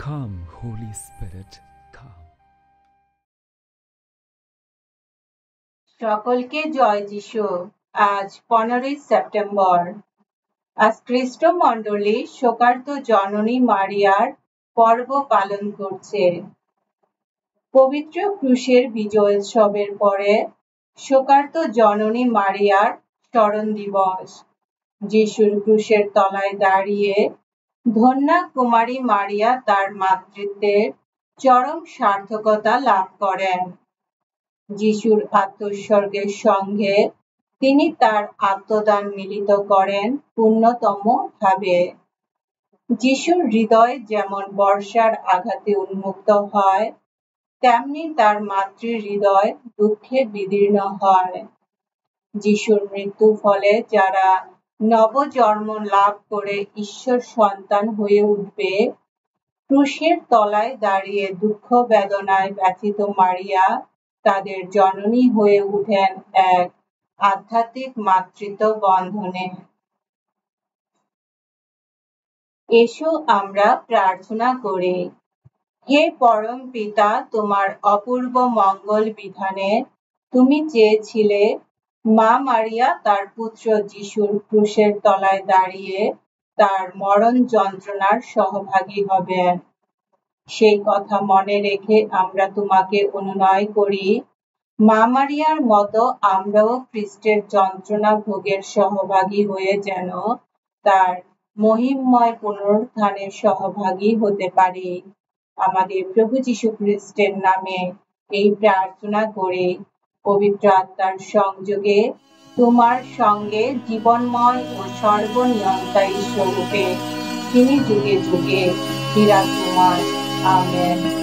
Come, Holy Spirit, come. সকলকে জয় যিশু। আজ 15ই সেপ্টেম্বর। আজ খ্রিস্ট মণ্ডলী শোকার্ত জননী মারিয়ার পর্ব পালন করছে। পবিত্র ক্রুশের বিজয়োৎসবের পরে শোকার্ত জননী মারিয়ার স্মরণ দিবস। যিশুর ক্রুশের তলায় দাঁড়িয়ে ধন্যা কুমারী মারিয়া তার মাতৃত্বের চরম সার্থকতা লাভ করেন। যিশুর আত্মোৎসর্গের সঙ্গে তিনি তার আত্মদান মিলিত করেন পূর্ণতম ভাবে। যিশুর হৃদয় যেমন বর্ষার আঘাতে উন্মুক্ত হয়, তেমনি তার মাতৃ হৃদয় দুঃখে বিদীর্ণ হয়। যিশুর মৃত্যু ফলে যারা নবজন্ম লাভ করে ঈশ্বর সন্তান হয়ে উঠবে, ক্রুশের তলায় দাঁড়িয়ে দুঃখ বেদনায় ব্যথিত মারিয়া তাদের জননী হয়ে উঠেন এক আধ্যাত্মিক মাতৃত্ব বন্ধনে। এসো আমরা প্রার্থনা করি। হে পরম পিতা, তোমার অপূর্ব মঙ্গল বিধানে তুমি চেয়েছিলে মা মারিয়া তার পুত্র যিশুর ক্রুশের তলায় দাঁড়িয়ে তার মরণ যন্ত্রণার সহভাগী হবেন। সেই কথা মনে রেখে আমরা তোমাকে অনুনয় করি, মা মারিয়ার মতো আমরাও খ্রিস্টের যন্ত্রণা ভোগের সহভাগী হয়ে যেন তার মহিমময় পুনরুত্থানের সহভাগী হতে পারি। আমাদের প্রভু যীশু খ্রিস্টের নামে এই প্রার্থনা করে পবিত্র আত্মার সংযোগে তোমার সঙ্গে জীবনময় ও সর্বনিয়ন্তা ঈশ্বররূপে তিনি যুগে যুগে বিরাজমান। আমেন।